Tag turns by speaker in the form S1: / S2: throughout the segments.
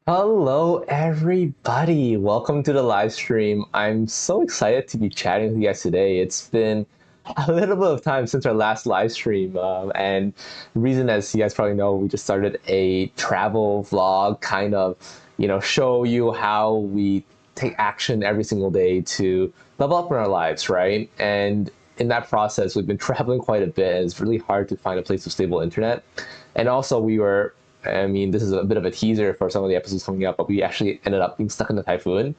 S1: Hello, everybody. Welcome to the live stream. I'm so excited to be chatting with you guys today. It's been a little bit of time since our last live stream. And the reason, as you guys probably know, we just started a travel vlog, kind of, show you how we take action every single day to level up in our lives, right? And in that process, we've been traveling quite a bit, and it's really hard to find a place with stable internet. And also, I mean, this is a bit of a teaser for some of the episodes coming up, but we actually ended up being stuck in the typhoon.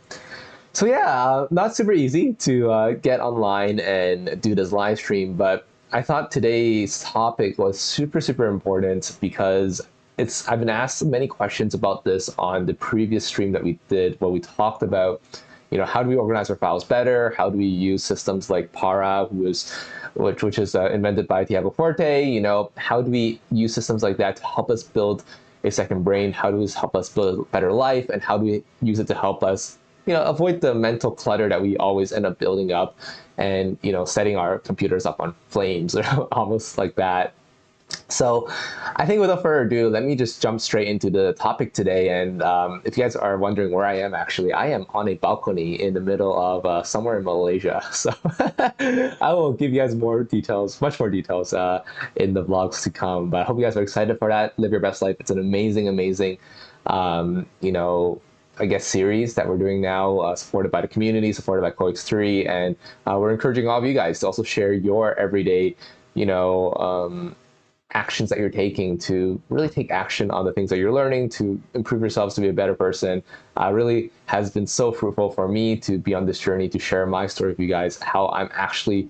S1: So yeah, not super easy to get online and do this live stream, but I thought today's topic was super important because I've been asked many questions about this on the previous stream that we did, where we talked about, how do we organize our files better? How do we use systems like Para, which is invented by Tiago Forte? How do we use systems like that to help us build a second brain? How do we help us build a better life? And how do we use it to help us avoid the mental clutter that we always end up building up and, setting our computers up on flames or almost like that. So I think without further ado, let me just jump straight into the topic today. And if you guys are wondering where I am, actually, I am on a balcony in the middle of somewhere in Malaysia. So I will give you guys more details, much more details in the vlogs to come. But I hope you guys are excited for that. Live your best life. It's an amazing, um, you know, I guess, series that we're doing now, supported by the community, supported by CoX3. And we're encouraging all of you guys to also share your everyday, you know, actions that you're taking to really take action on the things that you're learning to improve yourselves to be a better person. Really has been so fruitful for me to be on this journey to share my story with you guys, how I'm actually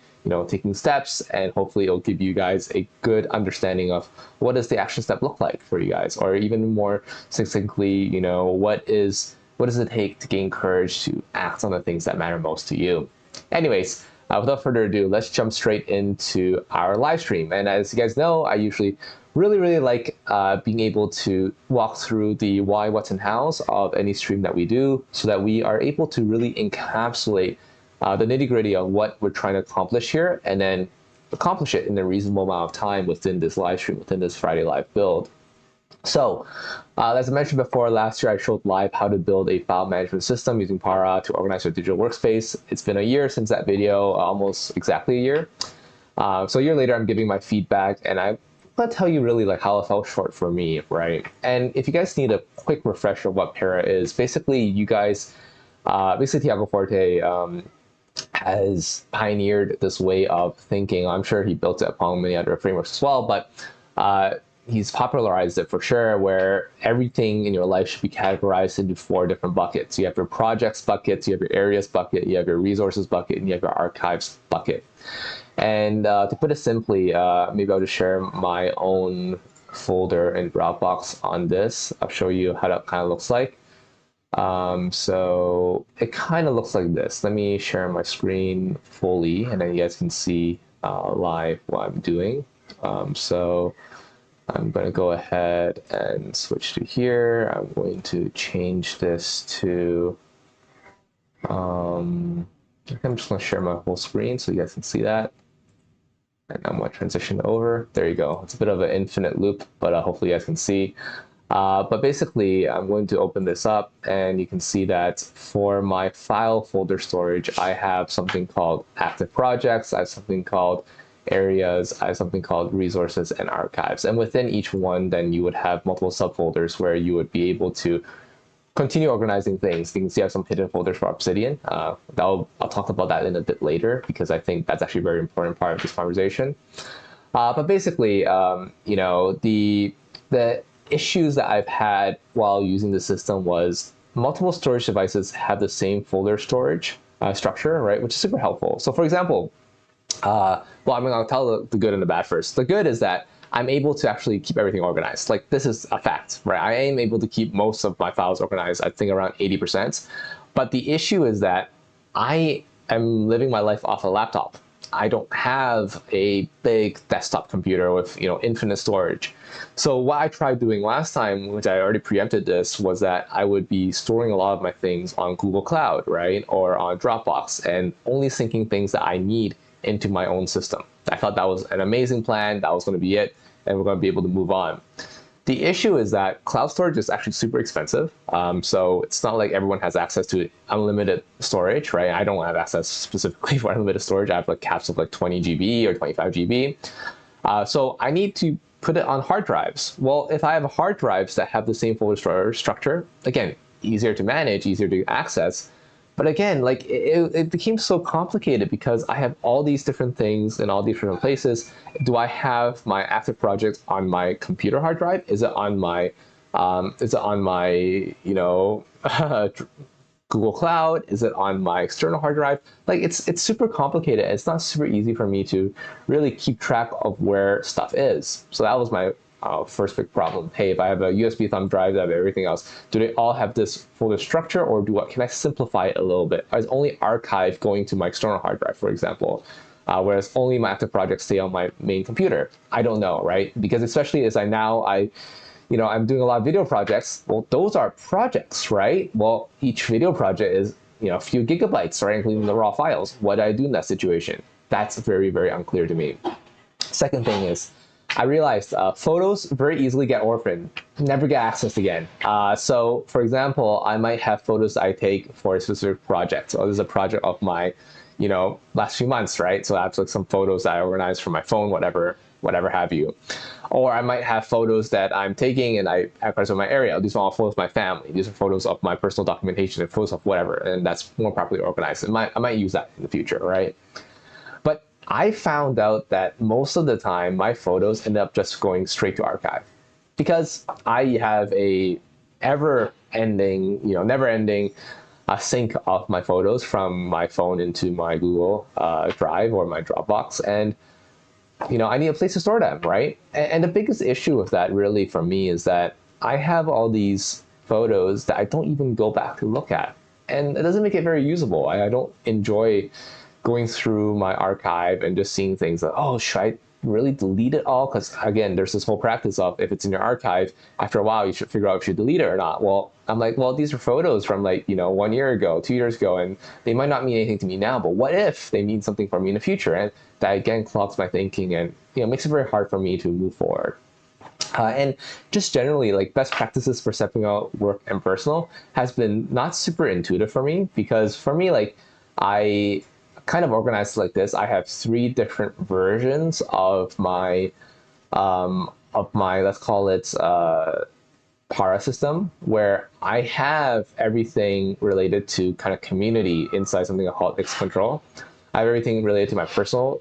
S1: taking steps, and hopefully it'll give you guys a good understanding of what does the action step look like for you guys, or even more succinctly, what does it take to gain courage to act on the things that matter most to you. Anyways, without further ado, let's jump straight into our live stream. And as you guys know, I usually really like being able to walk through the why, what's, and hows of any stream that we do so that we are able to really encapsulate the nitty gritty of what we're trying to accomplish here and then accomplish it in a reasonable amount of time within this live stream, within this Friday Live build. So, as I mentioned before, last year I showed live how to build a file management system using Para to organize your digital workspace. It's been a year since that video, almost exactly a year. So a year later, I'm giving my feedback, and I'm gonna tell you really like how it fell short for me, right? And if you guys need a quick refresher of what Para is, basically you guys, basically Tiago Forte has pioneered this way of thinking. I'm sure he built it upon many other frameworks as well, but he's popularized it for sure, where everything in your life should be categorized into 4 different buckets. You have your projects buckets, you have your areas bucket, you have your resources bucket, and you have your archives bucket. And to put it simply, maybe I'll just share my own folder in Dropbox on this. I'll show you how that kind of looks like. So it kind of looks like this. Let me share my screen fully, and then you guys can see live what I'm doing. So I'm going to go ahead and switch to here. I'm going to change this to, I'm just going to share my whole screen so you guys can see that. And I'm going to transition over. There you go. It's a bit of an infinite loop, but hopefully you guys can see. But basically, I'm going to open this up, and you can see that for my file folder storage, I have something called active projects. I have something called areas. I have something called resources and archives. And within each one, then you would have multiple subfolders where you would be able to continue organizing things. You can see I have some hidden folders for Obsidian. I'll talk about that in a bit later because I think that's actually a very important part of this conversation. But basically, the issues that I've had while using the system was multiple storage devices have the same folder storage structure, right? Which is super helpful. So for example, well, I'm going to tell the good and the bad first. The good is that I'm able to actually keep everything organized. Like, this is a fact, right? I am able to keep most of my files organized, I think around 80%. But the issue is that I am living my life off a laptop. I don't have a big desktop computer with infinite storage. So what I tried doing last time, which I already preempted this, was that I would be storing a lot of my things on Google Cloud, right? Or on Dropbox, and only syncing things that I need into my own system. I thought that was an amazing plan. That was going to be it, and we're going to be able to move on. The issue is that cloud storage is actually super expensive. So it's not like everyone has access to unlimited storage, right? I don't have access specifically for unlimited storage. I have like caps of like 20 GB or 25 GB. So I need to put it on hard drives. Well, if I have hard drives that have the same folder storage structure, again, easier to manage, easier to access. But again, like it became so complicated because I have all these different things in all these different places. Do I have my active projects on my computer hard drive? Is it on my, Google Cloud? Is it on my external hard drive? Like it's super complicated. It's not super easy for me to really keep track of where stuff is. So that was my first big problem. Hey, if I have a USB thumb drive that have everything else, do they all have this folder structure, or can I simplify it a little bit? Is only archive going to my external hard drive, for example? Whereas only my active projects stay on my main computer. I don't know, right? Because especially as I'm doing a lot of video projects. Well, those are projects, right? Well, each video project is, a few gigabytes, right? Including the raw files. What do I do in that situation? That's very, very unclear to me. Second thing is, I realized photos very easily get orphaned, never get accessed again. So, for example, I might have photos I take for a specific project. So, there's a project of my, last few months, right? So, I have like some photos that I organized from my phone, whatever have you. Or I might have photos that I'm taking and I advertise on my area. These are all photos of my family. These are photos of my personal documentation and photos of whatever, and that's more properly organized. I might use that in the future, right? But I found out that most of the time my photos end up just going straight to archive because I have a never-ending sync of my photos from my phone into my Google Drive or my Dropbox, and I need a place to store them, right? And the biggest issue with that really for me is that I have all these photos that I don't even go back to look at. And it doesn't make it very usable. I don't enjoy going through my archive and just seeing things like, oh, should I really delete it all? Because again, there's this whole practice of if it's in your archive, after a while, you should figure out if you should delete it or not. Well, I'm like, well, these are photos from 1 year ago, 2 years ago, and they might not mean anything to me now, but what if they mean something for me in the future? And that again clogs my thinking and makes it very hard for me to move forward. And just generally, like best practices for separating out work and personal has been not super intuitive for me because for me, like I kind of organized like this. I have 3 different versions of my let's call it para system, where I have everything related to kind of community inside something called X control. I have everything related to my personal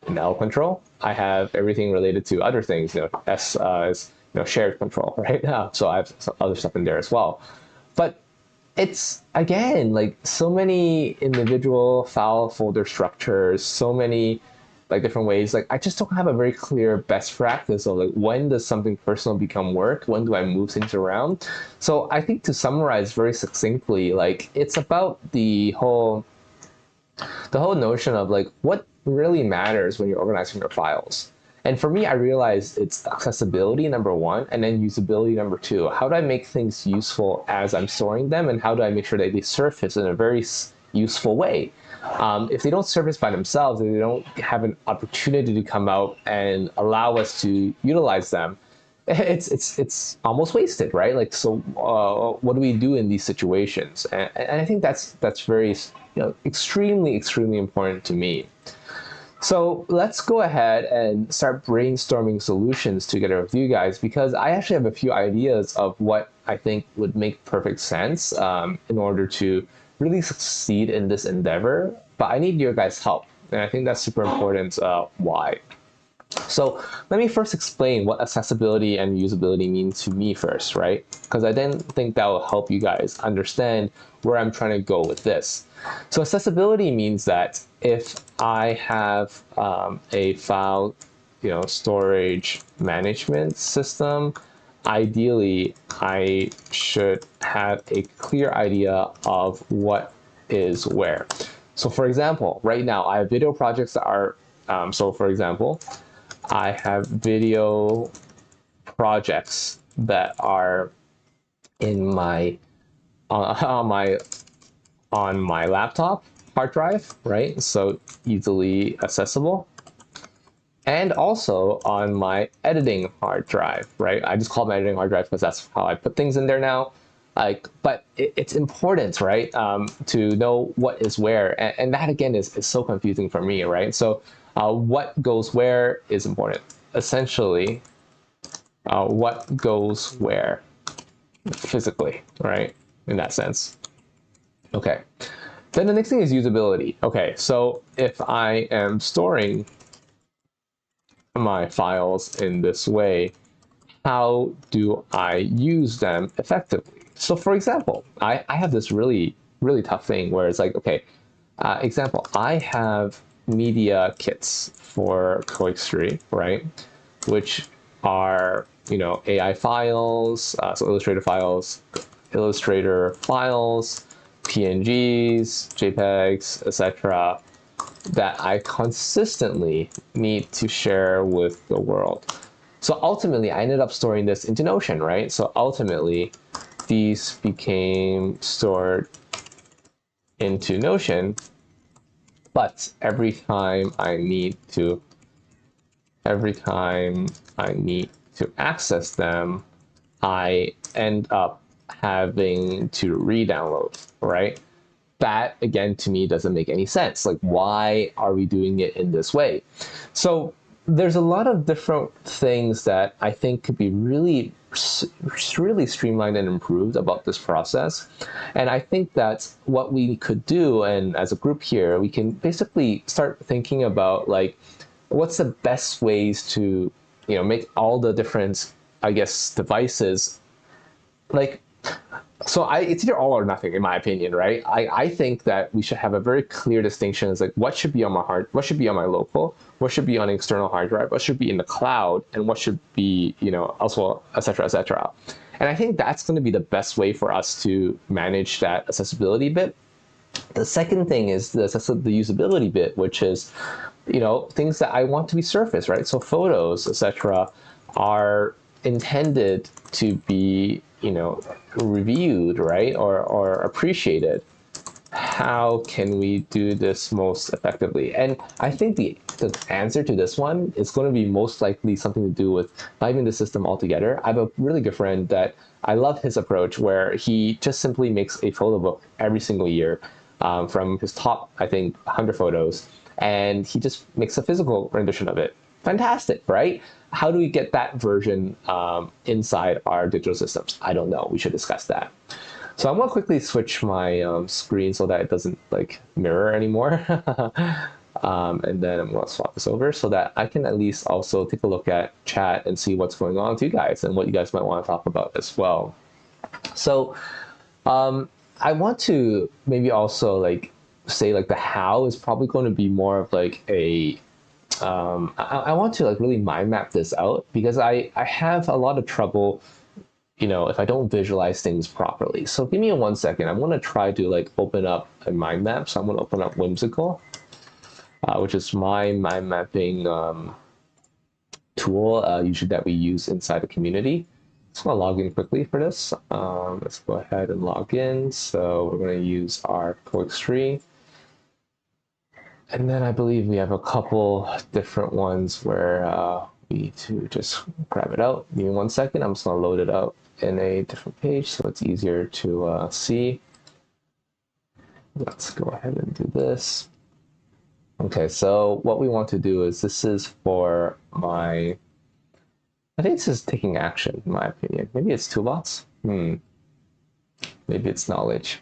S1: in L control. I have everything related to other things. S is shared control, right? So I have some other stuff in there as well. But it's again like so many individual file folder structures, so many like different ways. Like I just don't have a very clear best practice of like when does something personal become work? When do I move things around? So I think to summarize very succinctly, like it's about the whole notion of like what really matters when you're organizing your files. And for me, I realized it's accessibility, number 1, and then usability, number 2. How do I make things useful as I'm storing them, and how do I make sure that they surface in a very useful way? If they don't surface by themselves, if they don't have an opportunity to come out and allow us to utilize them, it's almost wasted, right? Like, so what do we do in these situations? And I think that's very extremely important to me. So let's go ahead and start brainstorming solutions together with you guys, because I actually have a few ideas of what I think would make perfect sense in order to really succeed in this endeavor. But I need your guys' help, and I think that's super important. Why? So let me first explain what accessibility and usability mean to me first, right? Because I then think that will help you guys understand where I'm trying to go with this. So accessibility means that if I have a file, storage management system, ideally I should have a clear idea of what is where. So for example, right now I have video projects that are, so for example, I have video projects that are in my on my laptop hard drive, right? So easily accessible. and also on my editing hard drive, right? I just call it my editing hard drive because that's how I put things in there now. Like, but it's important, right? To know what is where, and that again is so confusing for me, right? So, what goes where is important. Essentially, what goes where physically, right? In that sense. Okay. Then the next thing is usability. Okay, so if I am storing my files in this way, how do I use them effectively? So for example, I have this really tough thing where it's like, okay, example, I have media kits for Coix3, right? Which are, AI files, so Illustrator files, PNGs, JPEGs, etc., that I consistently need to share with the world. So ultimately, I ended up storing this into Notion, right? So ultimately, these became stored into Notion, but every time I need to access them, I end up having to re-download, right? That again to me doesn't make any sense. Like, why are we doing it in this way? So there's a lot of different things that I think could be really streamlined and improved about this process. And I think that's what we could do. And as a group here, we can basically start thinking about like, what's the best ways to, make all the different, I guess, devices like it's either all or nothing in my opinion, right? I think that we should have a very clear distinction as like what should be on what should be on my local, what should be on an external hard drive, what should be in the cloud, and what should be, elsewhere, etc., etc. And I think that's going to be the best way for us to manage that accessibility bit. The second thing is the usability bit, which is, things that I want to be surfaced, right? So photos, etc., are intended to be, reviewed, right, or appreciated. How can we do this most effectively? And I think the answer to this one is going to be most likely something to do with not even the system altogether. I have a really good friend that I love his approach where he just simply makes a photo book every single year, from his top, I think, 100 photos, and he just makes a physical rendition of it. Fantastic, right? How do we get that version inside our digital systems? I don't know. We should discuss that. So I'm gonna quickly switch my screen so that it doesn't like mirror anymore. And then I'm gonna swap this over so that I can at least also take a look at chat and see what's going on with you guys and what you guys might want to talk about as well. So I want to maybe also like say like the how is probably going to be more of like a I want to like really mind map this out because I have a lot of trouble, if I don't visualize things properly. So give me 1 second. I'm going to try to like open up a mind map. So I'm going to open up Whimsical, which is my mind mapping tool usually that we use inside the community. So I'm going to log in quickly for this. Let's go ahead and log in. So we're going to use our Coix3. And then I believe we have a couple different ones where we need to just grab it out. Give me 1 second. I'm just going to load it up in a different page so it's easier to see. Let's go ahead and do this. Okay, so what we want to do is this is for my, I think this is taking action in my opinion. Maybe it's toolbox. Maybe it's knowledge.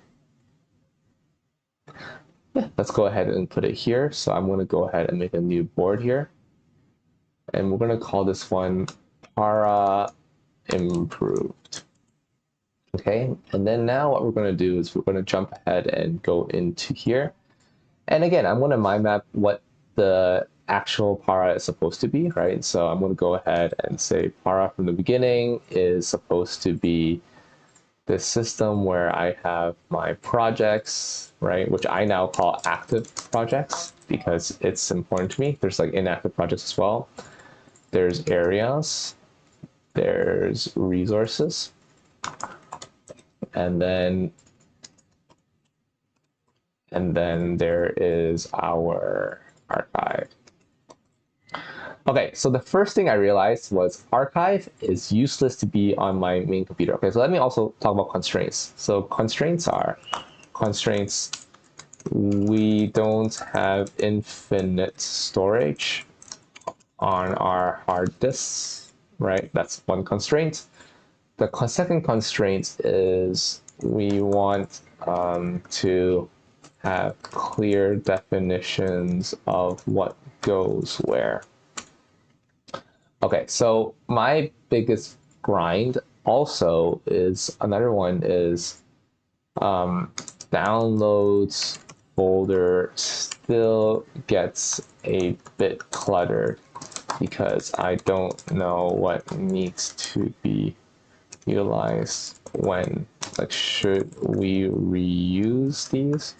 S1: Yeah, let's go ahead and put it here. So I'm going to go ahead and make a new board here. And we're going to call this one para improved. Okay, and then now what we're going to do is we're going to jump ahead and go into here. And again, I'm going to mind map what the actual para is supposed to be, right? So I'm going to go ahead and say para from the beginning is supposed to be this system where I have my projects, right? Which I now call active projects because it's important to me. There's like inactive projects as well. There's areas, there's resources, and then there is our archive. Okay, so the first thing I realized was archive is useless to be on my main computer. Okay, so let me also talk about constraints. So constraints, we don't have infinite storage on our hard disks, right? That's one constraint. The second constraint is we want to have clear definitions of what goes where. Okay, so my biggest grind also is another one is downloads folder still gets a bit cluttered because I don't know what needs to be utilized when. Like, should we reuse these?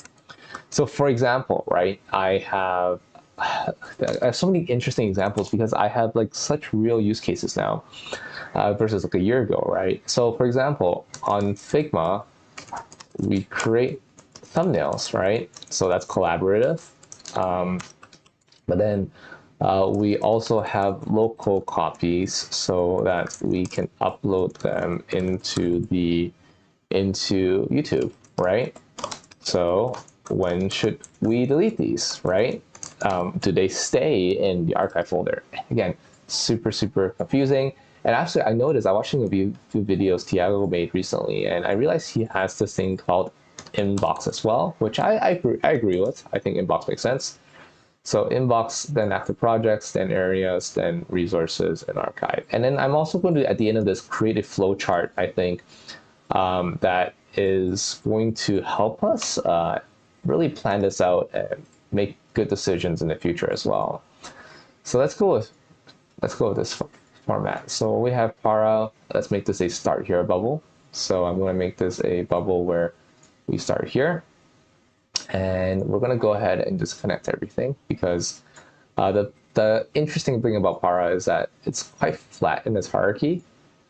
S1: So for example, right, I have so many interesting examples because I have like such real use cases now versus like a year ago, right? So for example, on Figma, we create thumbnails, right? So that's collaborative. But then we also have local copies so that we can upload them into YouTube, right? So when should we delete these, right? Do they stay in the archive folder? Again, super confusing. And actually, I noticed I was watching a few videos Tiago made recently, and I realized he has this thing called inbox as well, which I agree with. I think inbox makes sense. So inbox, then active projects, then areas, then resources and archive. And then I'm also going to, at the end of this, create a flow chart, I think, that is going to help us really plan this out and make good decisions in the future as well. So let's go with this format. So we have para. Let's make this a start here bubble. So I'm going to make this a bubble where we start here. And we're going to go ahead and just connect everything because the interesting thing about para is that it's quite flat in its hierarchy,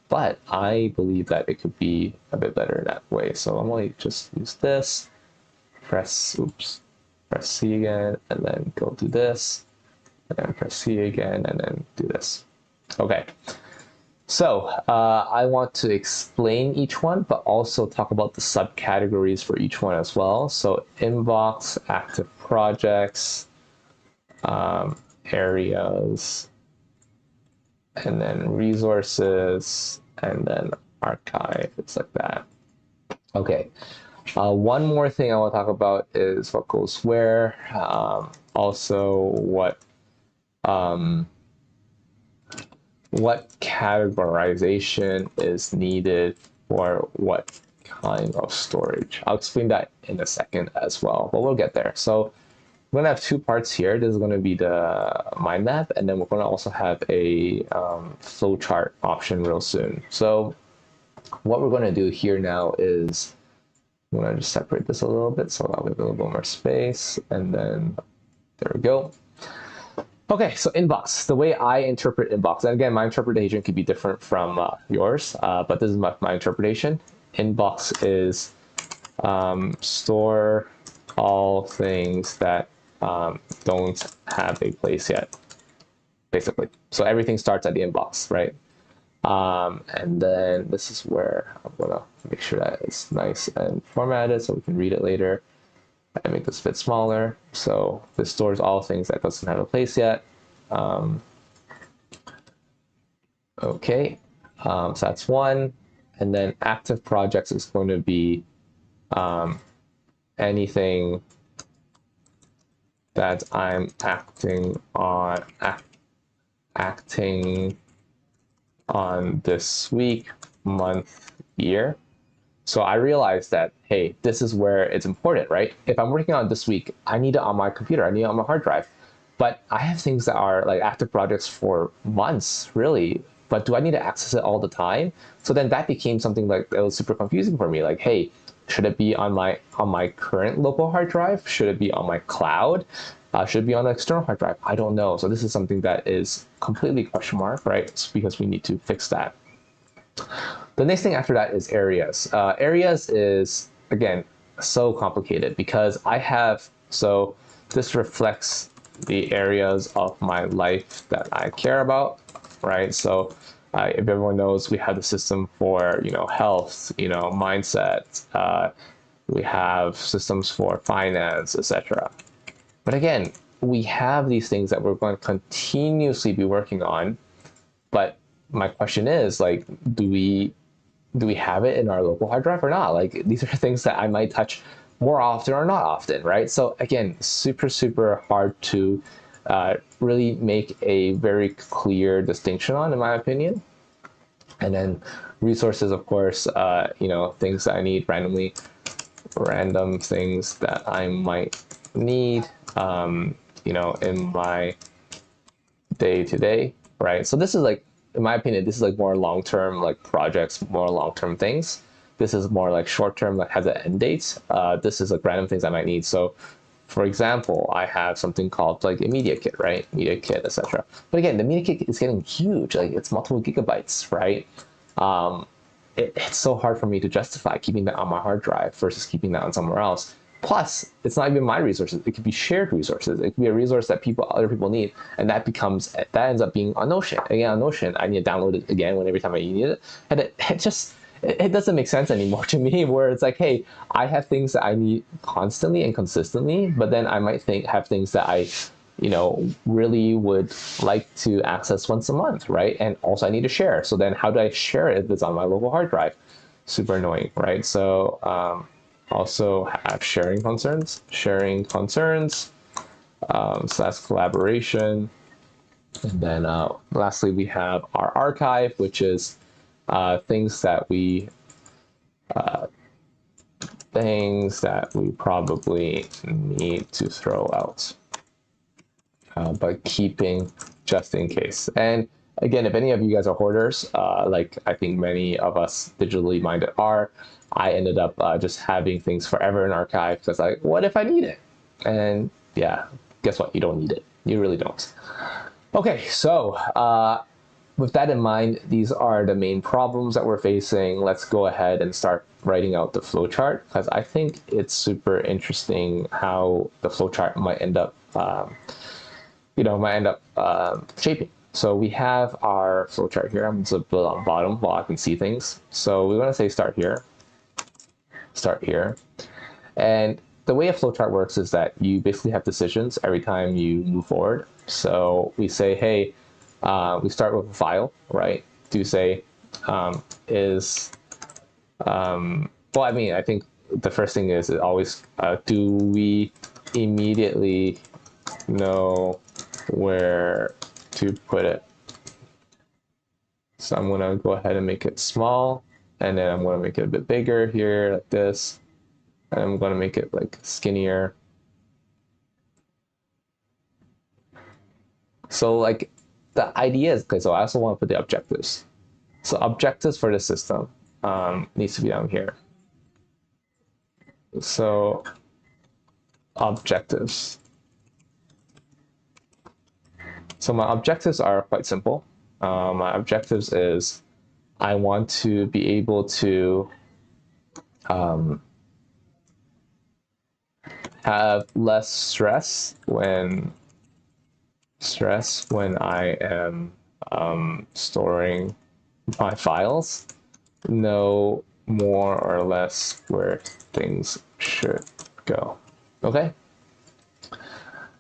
S1: but I believe that it could be a bit better that way. So I'm going to just use this, press C again, and then go do this, and then press C again, and then do this. Okay. So I want to explain each one, but also talk about the subcategories for each one as well. So inbox, active projects, areas, and then resources, and then archive. It's like that. Okay. One more thing I want to talk about is what goes where. Also, what categorization is needed for what kind of storage. I'll explain that in a second as well, but we'll get there. So we're gonna have two parts here. This is gonna be the mind map, and then we're gonna also have a flowchart option real soon. So what we're gonna do here now is I'm gonna just separate this a little bit so that we have a little bit more space, and then there we go. Okay, so inbox, the way I interpret inbox, and again, my interpretation could be different from yours, but this is my interpretation. Inbox is store all things that don't have a place yet, basically. So everything starts at the inbox, right? And then this is where I'm gonna make sure that it's nice and formatted so we can read it later. I make this a bit smaller. So this stores all things that doesn't have a place yet. Okay, so that's one. And then active projects is going to be anything that I'm acting on this week, month, year. So I realized that, hey, this is where it's important, right? If I'm working on this week, I need it on my computer, I need it on my hard drive. But I have things that are like active projects for months, really. But do I need to access it all the time? So then that became something like that was super confusing for me. Like, hey, should it be on my current local hard drive? Should it be on my cloud? Should it be on an external hard drive? I don't know. So this is something that is completely question mark, right? It's because we need to fix that. The next thing after that is areas. Areas is, again, so complicated because so this reflects the areas of my life that I care about, right? So if everyone knows, we have the system for, health, mindset, we have systems for finance, etc. But again, we have these things that we're going to continuously be working on. But my question is, like, do we have it in our local hard drive or not? Like, these are things that I might touch more often or not often, right? So again, super, super hard to really make a very clear distinction on, in my opinion. And then resources, of course, things that I need randomly, random things that I might need, in my day to day, right? So this is like, in my opinion, this is like more long term, like projects, more long term things. This is more like short term, like has an end date. This is like random things I might need. So, for example, I have something called like a media kit, right? Media kit, etc. But again, the media kit is getting huge. Like it's multiple gigabytes, right? Um, it's so hard for me to justify keeping that on my hard drive versus keeping that on somewhere else. Plus, it's not even my resources. It could be shared resources. It could be a resource that other people need, and that ends up being on Notion. Again, on Notion, I need to download it again every time I need it, and it doesn't make sense anymore to me. Where it's like, hey, I have things that I need constantly and consistently, but then I might have things that I really would like to access once a month, right? And also I need to share. So then how do I share it if it's on my local hard drive? Super annoying, right? So also have sharing concerns, slash collaboration. And then lastly, we have our archive, which is things that we probably need to throw out, but keeping just in case. And again, if any of you guys are hoarders, like I think many of us digitally minded are, I ended up just having things forever in archive because like, what if I need it? And yeah, guess what? You don't need it. You really don't. Okay, so with that in mind, these are the main problems that we're facing. Let's go ahead and start writing out the flowchart because I think it's super interesting how the flowchart might end up shaping. So we have our flowchart here. I'm just build on bottom while I can see things. So we want to say start here, and the way a flowchart works is that you basically have decisions every time you move forward. So we say, hey, we start with a file, right? Do you say well, I mean, I think the first thing is always, do we immediately know where to put it? So I'm gonna go ahead and make it small, and then I'm gonna make it a bit bigger here, like this, and I'm gonna make it like skinnier. So like the idea is, okay, so I also want to put the objectives. So objectives for the system needs to be down here. So objectives. So my objectives are quite simple. My objectives is I want to be able to have less stress when I am storing my files, know more or less where things should go. Okay.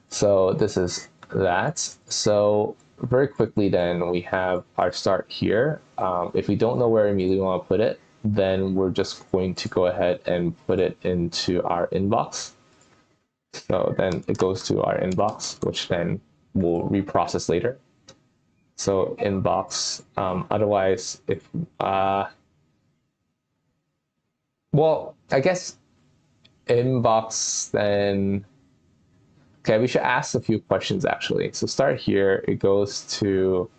S1: So this is that. So very quickly then we have our start here. If we don't know where immediately we want to put it, then we're just going to go ahead and put it into our inbox. So then it goes to our inbox, which then we'll reprocess later. So inbox, otherwise if, well, I guess inbox then, okay, we should ask a few questions actually. So start here, it goes to,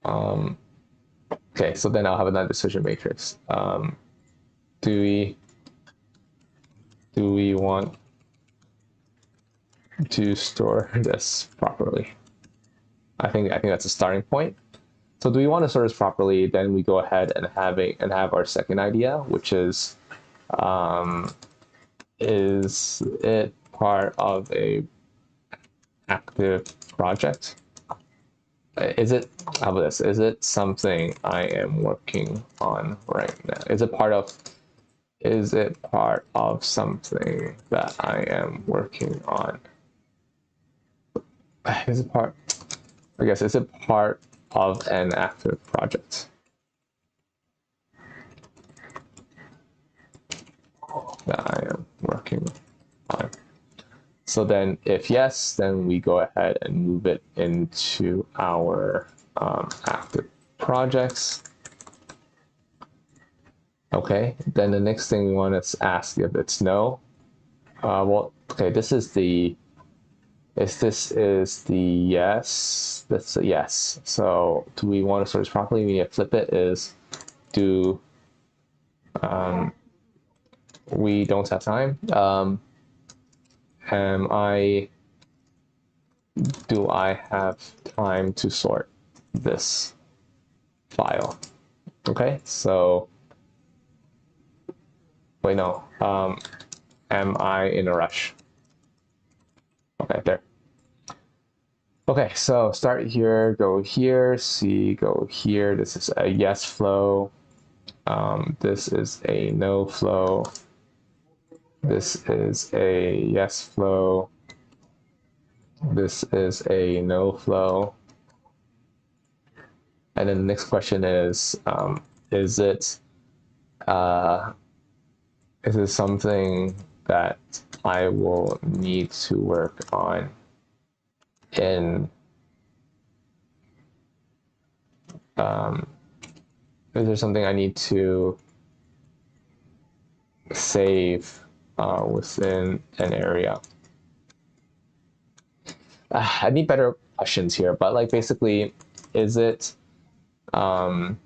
S1: okay, so then I'll have another decision matrix. Do we want to store this properly? I think that's a starting point. So do we want to store this properly? Then we go ahead and have our second idea, which is is it part of a active project? Is it, how about this? Is it something I am working on right now? Is it part of something that I am working on? Is it part, I guess, is it part of an active project that I am working on? So then if yes, then we go ahead and move it into our active projects. Okay, then the next thing we want to ask if it's no. Well, okay, this is the, if this is the yes, that's a yes. So do we want to sort this properly? We need to flip it is do, we don't have time. Am I, do I have time to sort this file? Okay, so wait, no. Am I in a rush? Okay, there. Okay, so start here, go here, C, go here. This is a yes flow. This is a no flow. This is a yes flow. This is a no flow. And then the next question is it uh, is it something that I will need to work on in is there something I need to save within an area? I need better questions here, but like basically, is it um,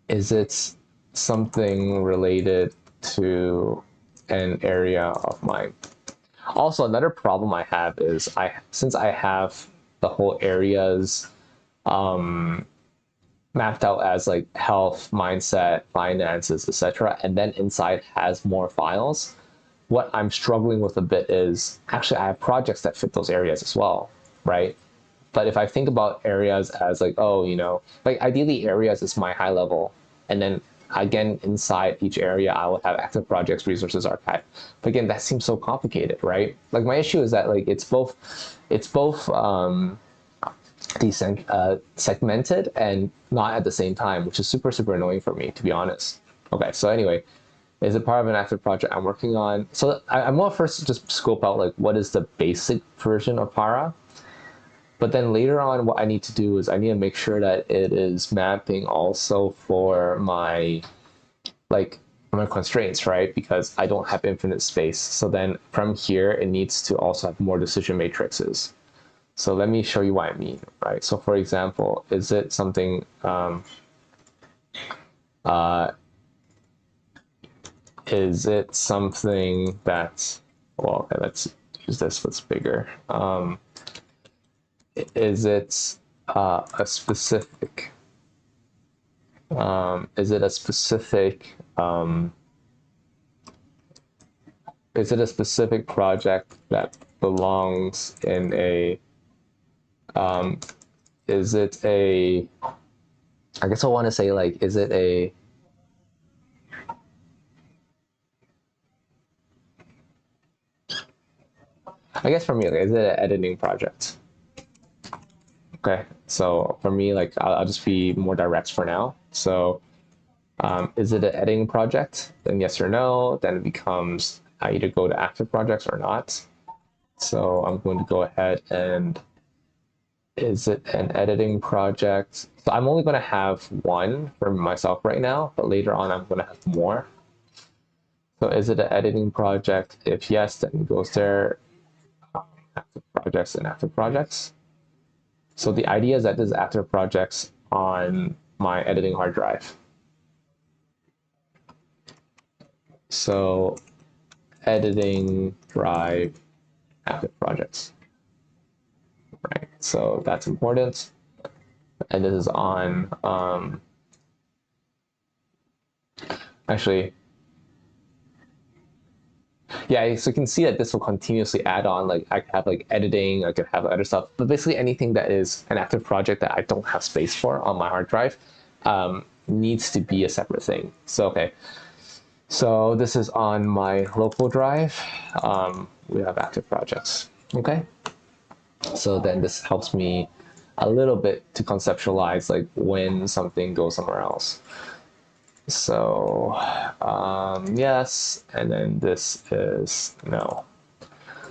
S1: is it something related to an area of mine? Also, another problem I have is since I have the whole areas mapped out as like health, mindset, finances, etc., and then inside has more files. What I'm struggling with a bit is actually I have projects that fit those areas as well, right? But if I think about areas as like, oh, like ideally areas is my high level, and then again inside each area I will have active projects, resources, archive. But again, that seems so complicated, right? Like my issue is that like it's both segmented and not at the same time, which is super super annoying for me, to be honest. Okay, so anyway, is it part of an active project I'm working on? So I'm going to first just scope out like what is the basic version of Para, but then later on what I need to do is I need to make sure that it is mapping also for my like my constraints, right? Because I don't have infinite space. So then from here it needs to also have more decision matrices. So let me show you what I mean, right? So for example, is it something is it something that, well, okay, let's use this what's bigger. Is it a specific, is it a specific, is it a specific project that belongs in a, is it a, I guess I want to say like, is it a, I guess for me, like, is it an editing project? Okay, so for me, like, I'll just be more direct for now. So, is it an editing project? Then yes or no. Then it becomes I either go to active projects or not. So I'm going to go ahead and is it an editing project? So I'm only going to have one for myself right now, but later on I'm going to have more. So is it an editing project? If yes, then it goes there. Active projects and active projects. So the idea is that this is active projects on my editing hard drive. So editing drive active projects, right? So that's important. And this is on, actually, Yeah, so you can see that this will continuously add on. Like I could have like editing, I could have other stuff, but basically anything that is an active project that I don't have space for on my hard drive needs to be a separate thing. So okay, so this is on my local drive. We have active projects. Okay, so then this helps me a little bit to conceptualize like when something goes somewhere else. So yes, and then this is no.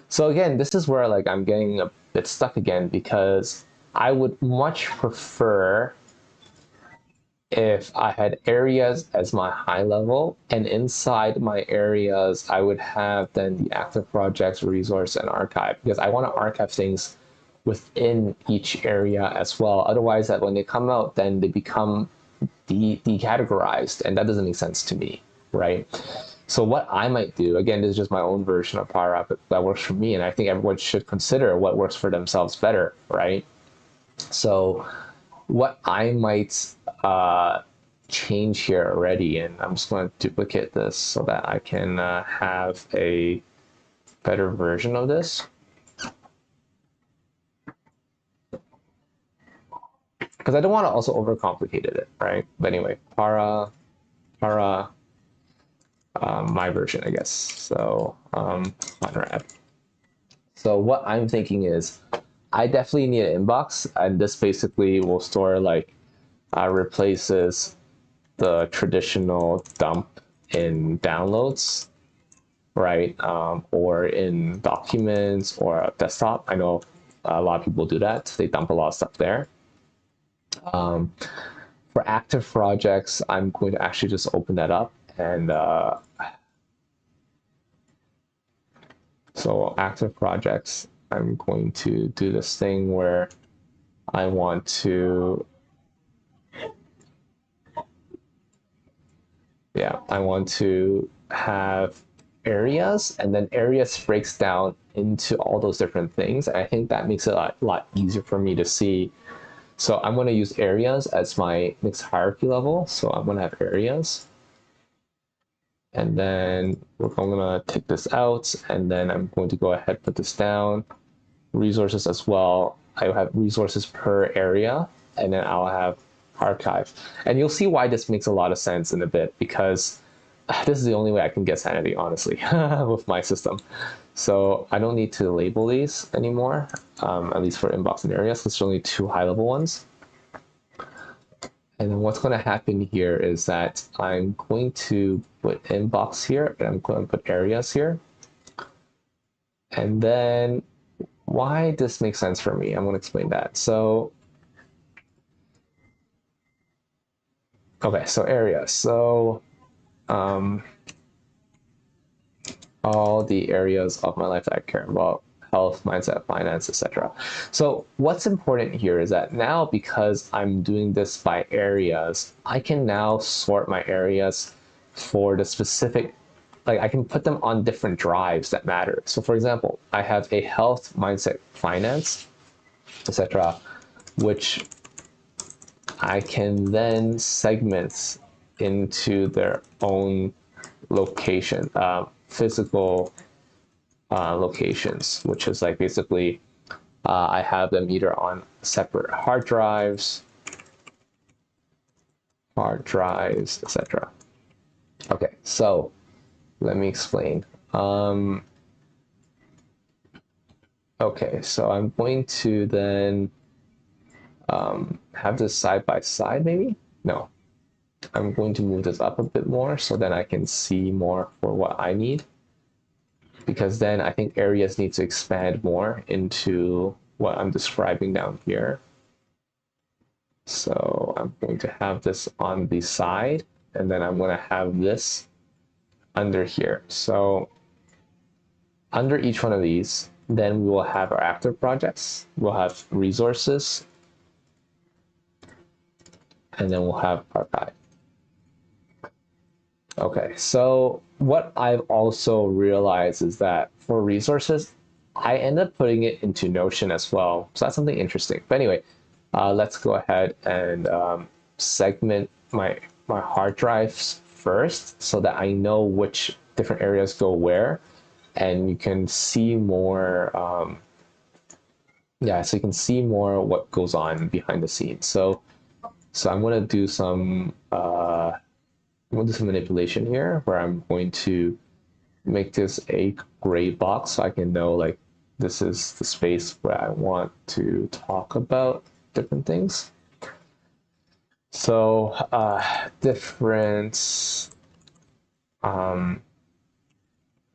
S1: So again, this is where like I'm getting a bit stuck again because I would much prefer if I had areas as my high level, and inside my areas, I would have then the active projects, resource, and archive because I want to archive things within each area as well. Otherwise, that when they come out, then they become decategorized, and that doesn't make sense to me, right? So what I might do, again, this is just my own version of Power Up that works for me, and I think everyone should consider what works for themselves better, right? So what I might change here already, and I'm just going to duplicate this so that I can have a better version of this. Because I don't want to also overcomplicate it, right? But anyway, para, my version, I guess. So Conrad. So what I'm thinking is, I definitely need an inbox, and this basically will store like replaces the traditional dump in downloads, right? Or in documents or desktop. I know a lot of people do that. They dump a lot of stuff there. For active projects, I'm going to actually just open that up and so active projects, I'm going to do this thing where I want to, yeah, I want to have areas, and then areas breaks down into all those different things. And I think that makes it a lot easier for me to see. So I'm going to use areas as my next hierarchy level. So I'm going to have areas. And then I'm going to take this out, and then I'm going to go ahead, put this down. Resources as well. I have resources per area, and then I'll have archive. And you'll see why this makes a lot of sense in a bit, because this is the only way I can get sanity, honestly, with my system. So I don't need to label these anymore, at least for inbox and areas, because there's only two high-level ones. And then what's going to happen here is that I'm going to put inbox here, and I'm going to put areas here. And then why this makes sense for me, I'm going to explain that. So, okay, so areas. So, all the areas of my life that I care about: health, mindset, finance, etc. So what's important here is that now, because I'm doing this by areas, I can now sort my areas for the specific, like I can put them on different drives that matter. So for example, I have a health, mindset, finance, etc., which I can then segment into their own location, physical locations, which is like basically I have them either on separate hard drives, etc. Okay, so let me explain. Okay, so I'm going to then have this side by side, maybe? No, I'm going to move this up a bit more so then I can see more for what I need. Because then I think areas need to expand more into what I'm describing down here. So I'm going to have this on the side, and then I'm going to have this under here. So under each one of these, then we will have our active projects, we'll have resources, and then we'll have archive. Okay, so what I've also realized is that for resources, I end up putting it into Notion as well. So that's something interesting. But anyway, let's go ahead and segment my hard drives first so that I know which different areas go where. and you can see more. Yeah, so you can see more what goes on behind the scenes. So I'm going to do some manipulation here where I'm going to make this a gray box so I can know like this is the space where I want to talk about different things. So different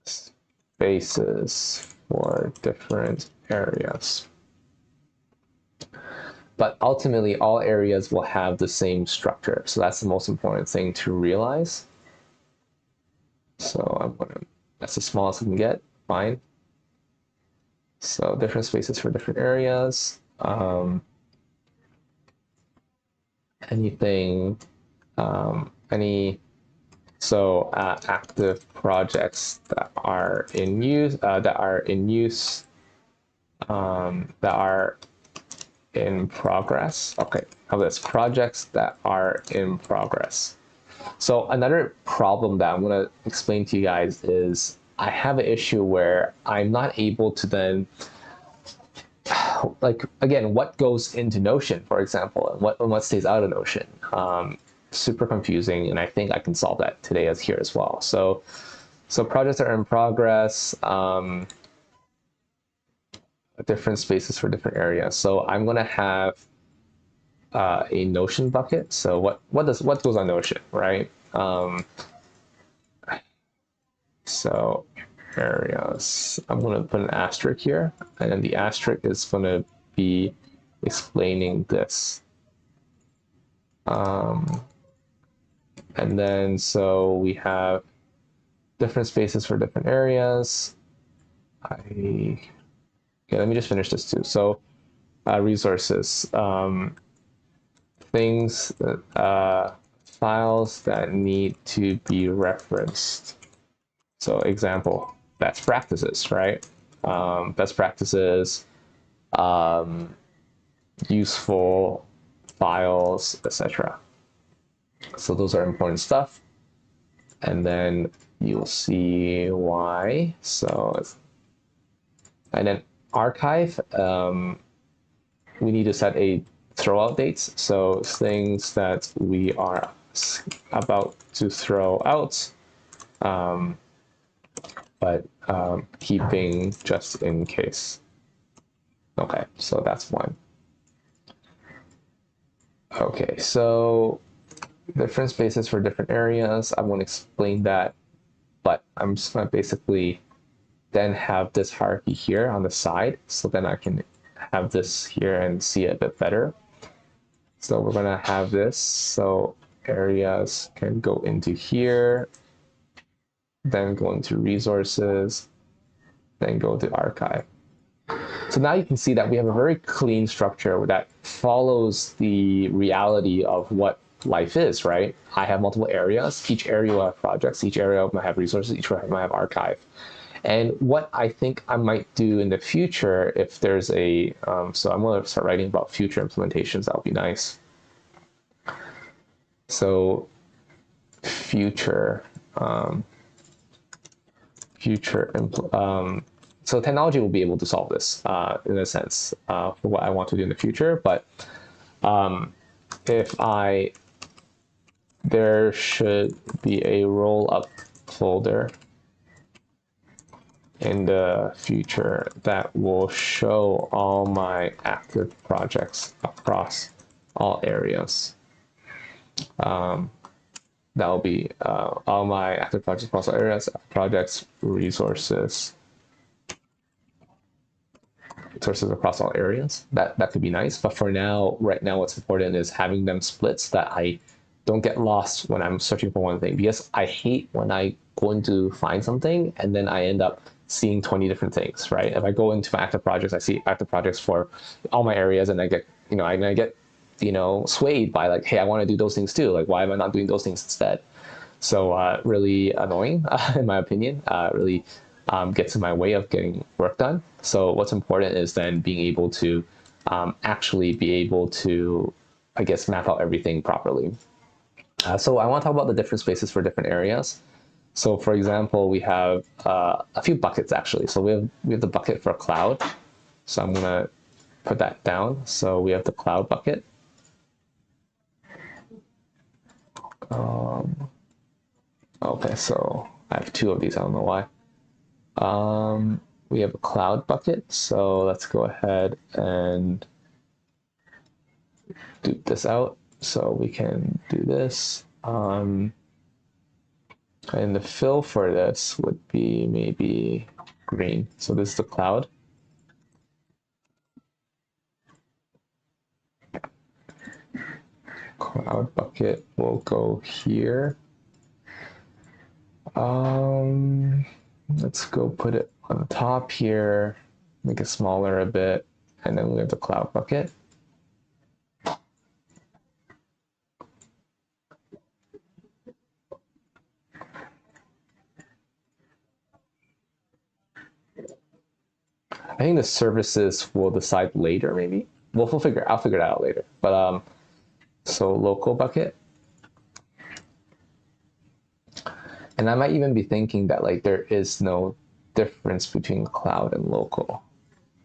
S1: spaces for different areas. But ultimately, all areas will have the same structure. So that's the most important thing to realize. So that's the smallest I can get, fine. So different spaces for different areas. Anything, active projects that are in use, that are in progress. Okay, how about this? Projects that are in progress. So another problem that I'm going to explain to you guys is I have an issue where I'm not able to then, like, again, what goes into Notion, for example, and what stays out of Notion. Super confusing, and I think I can solve that today as here as well. So projects are in progress, different spaces for different areas. So I'm going to have a Notion bucket. So what goes on Notion, right? So areas, I'm going to put an asterisk here, and then the asterisk is going to be explaining this. And then so we have different spaces for different areas. Okay, let me just finish this too. So resources, things, files that need to be referenced. So example, best practices, right? Best practices, useful files, etc. So those are important stuff. And then you'll see why. So, and then archive, we need to set a throwout dates. So things that we are about to throw out, but keeping just in case. Okay, so that's one. Okay, so different spaces for different areas. I won't explain that, but I'm just going to basically then have this hierarchy here on the side. So then I can have this here and see it a bit better. So we're going to have this. So areas can go into here, then go into resources, then go to archive. So now you can see that we have a very clean structure that follows the reality of what life is, right? I have multiple areas. Each area will have projects. Each area might have resources. Each area might have archive. And what I think I might do in the future, if there's a, so I'm going to start writing about future implementations. That would be nice. So future, so technology will be able to solve this in a sense for what I want to do in the future. But there should be a roll-up folder in the future that will show all my active projects across all areas. That will be all my active projects across all areas, projects, resources across all areas. That could be nice. But for now, right now, what's important is having them split so that I don't get lost when I'm searching for one thing. Because I hate when I go in to find something and then I end up seeing 20 different things, right? If I go into my active projects, I see active projects for all my areas, and I get, I get, swayed by like, hey, I want to do those things too. Like, why am I not doing those things instead? So really annoying, in my opinion. Really gets in my way of getting work done. So what's important is then being able to actually be able to, I guess, map out everything properly. So I want to talk about the different spaces for different areas. So for example, we have a few buckets actually. So we have the bucket for cloud. So I'm gonna put that down. So we have the cloud bucket. Okay, so I have two of these. I don't know why. We have a cloud bucket. So let's go ahead and dupe this out. So we can do this. And the fill for this would be maybe green. So this is the cloud. Cloud bucket will go here. Let's go put it on the top here, make it smaller a bit, and then we have the cloud bucket. I think the services will decide later, maybe. I'll figure it out later. But so local bucket. And I might even be thinking that like there is no difference between cloud and local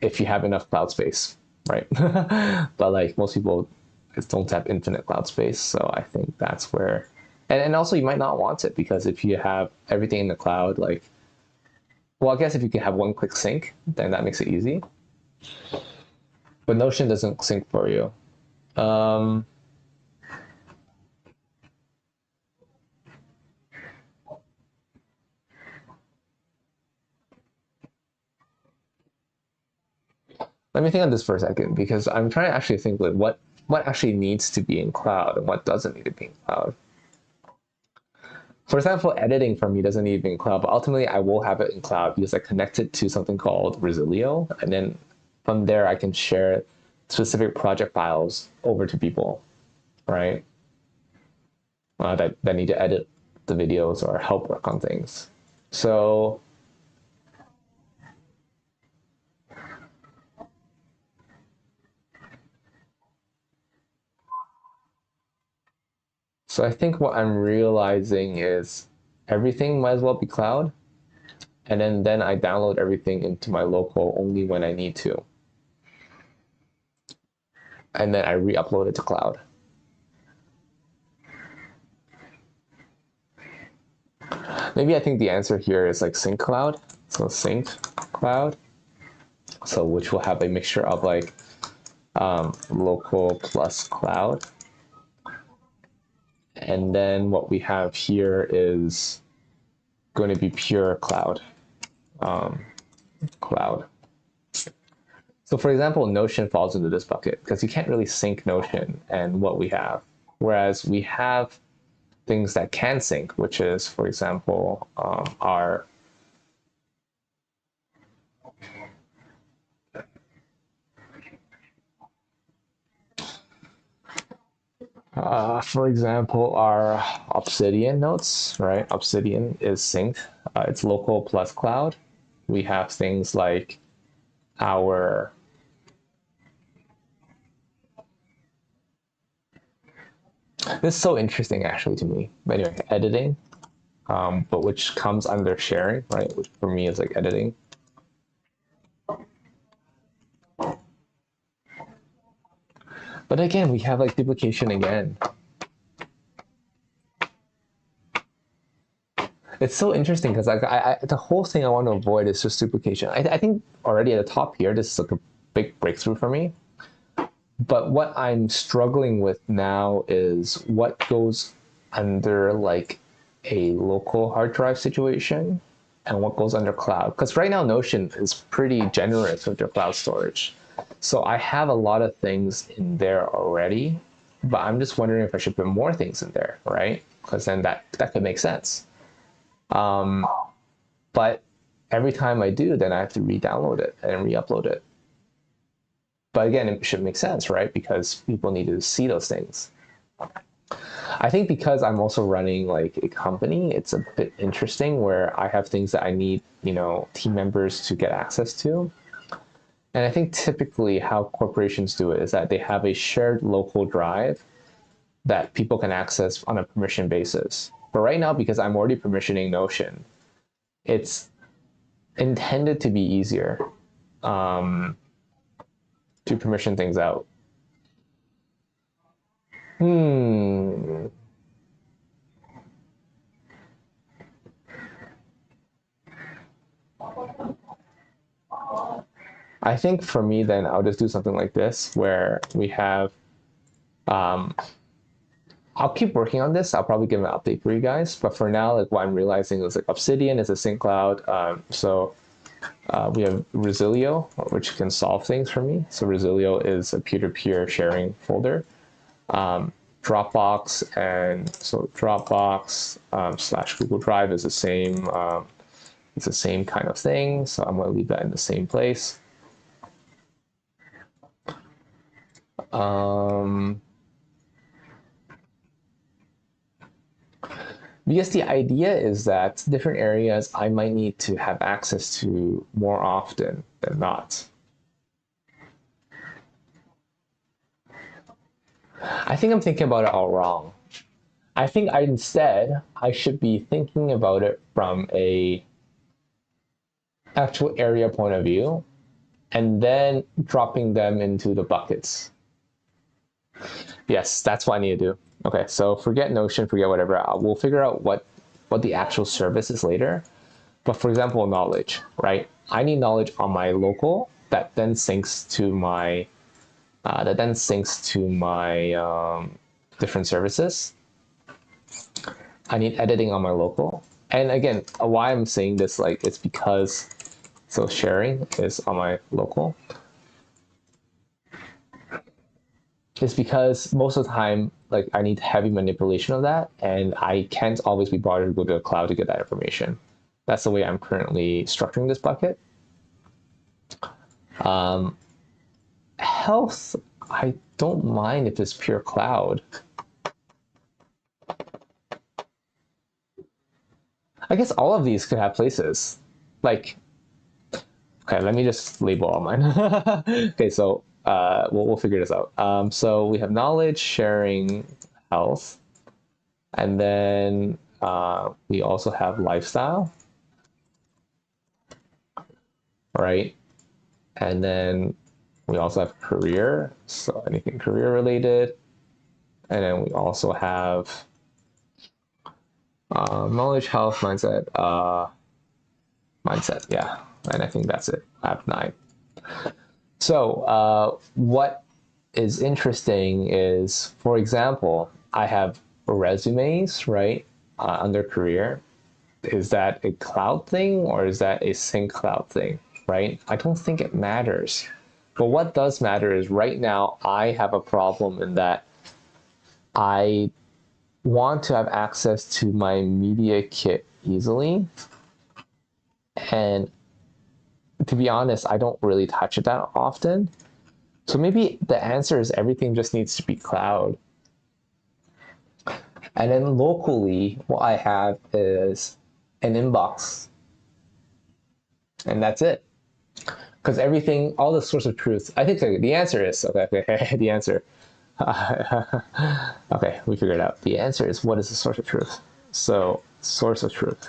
S1: if you have enough cloud space, right? But like most people just don't have infinite cloud space. So I think that's where, and also you might not want it because if you have everything in the cloud, like, well, I guess if you can have one quick sync, then that makes it easy. But Notion doesn't sync for you. Um, Let me think on this for a second because I'm trying to actually think like what actually needs to be in cloud and what doesn't need to be in cloud. For example, editing for me doesn't need to be in cloud, but ultimately I will have it in cloud because I connect it to something called Resilio, and then from there I can share specific project files over to people, right? That need to edit the videos or help work on things. So so I think what I'm realizing is everything might as well be cloud, and then I download everything into my local only when I need to, and then I re-upload it to cloud. Maybe I think the answer here is like sync cloud. So sync cloud. So which will have a mixture of like local plus cloud. And then what we have here is going to be pure cloud. Cloud. So for example, Notion falls into this bucket because you can't really sync Notion and what we have. Whereas we have things that can sync, which is, for example, our for example, our Obsidian notes, right? Obsidian is synced. It's local plus cloud. We have things like our this is so interesting actually to me. But anyway, editing, but which comes under sharing, right? Which for me is like editing. But again, we have like duplication again. It's so interesting because like the whole thing I want to avoid is just duplication. I think already at the top here, this is like a big breakthrough for me. But what I'm struggling with now is what goes under like a local hard drive situation and what goes under cloud. Because right now Notion is pretty generous with their cloud storage. So I have a lot of things in there already, but I'm just wondering if I should put more things in there, right? Because then that could make sense. But every time I do, then I have to re-download it and re-upload it. But again, it should make sense, right? Because people need to see those things. I think because I'm also running like a company, it's a bit interesting where I have things that I need, team members to get access to. And I think typically how corporations do it is that they have a shared local drive that people can access on a permission basis. But right now, because I'm already permissioning Notion, it's intended to be easier um, to permission things out. Hmm. I think for me, then I'll just do something like this where we have, um, I'll keep working on this. I'll probably give an update for you guys. But for now, like what I'm realizing is like Obsidian is a sync cloud. So we have Resilio, which can solve things for me. So Resilio is a peer-to-peer sharing folder. Dropbox and so Dropbox slash Google Drive is the same. It's the same kind of thing. So I'm going to leave that in the same place. Um, because the idea is that different areas I might need to have access to more often than not. I think I'm thinking about it all wrong. I think I should be thinking about it from a actual area point of view and then dropping them into the buckets. Yes, that's what I need to do. Okay, so forget Notion, forget whatever. We'll figure out what the actual service is later. But for example, knowledge, right? I need knowledge on my local that then syncs to my different services. I need editing on my local. And again, why I'm saying this, like, it's because so sharing is on my local. It's because most of the time, like, I need heavy manipulation of that, and I can't always be bothered to go to the cloud to get that information. That's the way I'm currently structuring this bucket. Um, Health, I don't mind if it's pure cloud. I guess all of these could have places. Like, okay, let me just label all mine. Okay, so we'll figure this out. So we have knowledge, sharing, health, and then we also have lifestyle, right? And then we also have career, so anything career related. And then we also have knowledge, health, mindset, yeah. And I think that's it. I have 9. So what is interesting is, for example, I have resumes, right, under career. Is that a cloud thing or is that a sync cloud thing, right? I don't think it matters. But what does matter is right now I have a problem in that I want to have access to my media kit easily. And to be honest, I don't really touch it that often. So maybe the answer is everything just needs to be cloud. And then locally, what I have is an inbox. And that's it. Because everything, all the source of truth, I think the answer is, okay, the answer. Okay, we figured it out. The answer is what is the source of truth? So, source of truth.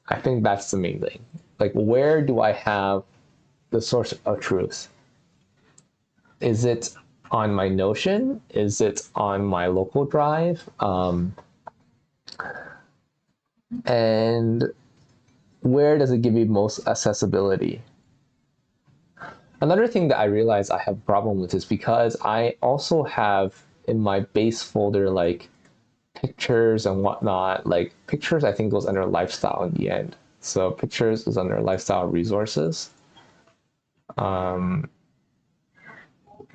S1: I think that's the main thing. Like, where do I have the source of truth? Is it on my Notion? Is it on my local drive? And where does it give you most accessibility? Another thing that I realize I have a problem with is because I also have in my base folder like pictures and whatnot. Like pictures, I think goes under lifestyle in the end. So pictures is under lifestyle resources. And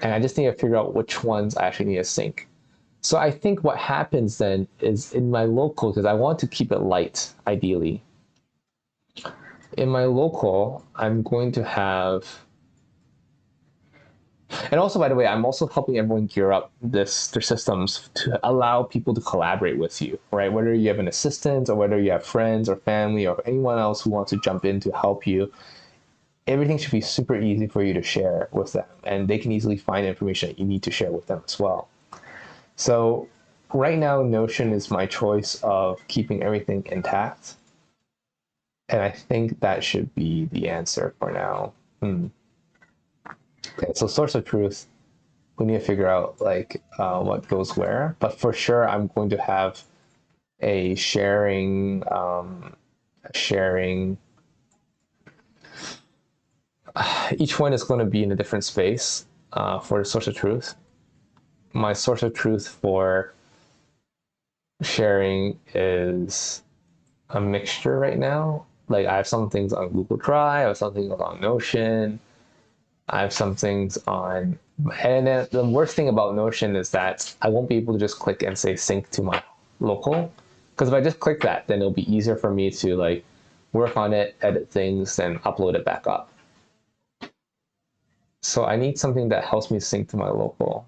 S1: I just need to figure out which ones I actually need to sync. So I think what happens then is in my local, because I want to keep it light, ideally. In my local, I'm going to have, and also by the way, I'm also helping everyone gear up their systems to allow people to collaborate with you, right? Whether you have an assistant or whether you have friends or family or anyone else who wants to jump in to help you, everything should be super easy for you to share with them, and they can easily find information that you need to share with them as well. So right now, Notion is my choice of keeping everything intact. And I think that should be the answer for now. Hmm. Okay, so source of truth, we need to figure out like what goes where. But for sure, I'm going to have a sharing. Each one is going to be in a different space for the source of truth. My source of truth for sharing is a mixture right now. Like I have some things on Google Drive, I have some things on Notion, I have some things on, and then the worst thing about Notion is that I won't be able to just click and say sync to my local. Because if I just click that, then it'll be easier for me to like work on it, edit things, and upload it back up. So I need something that helps me sync to my local.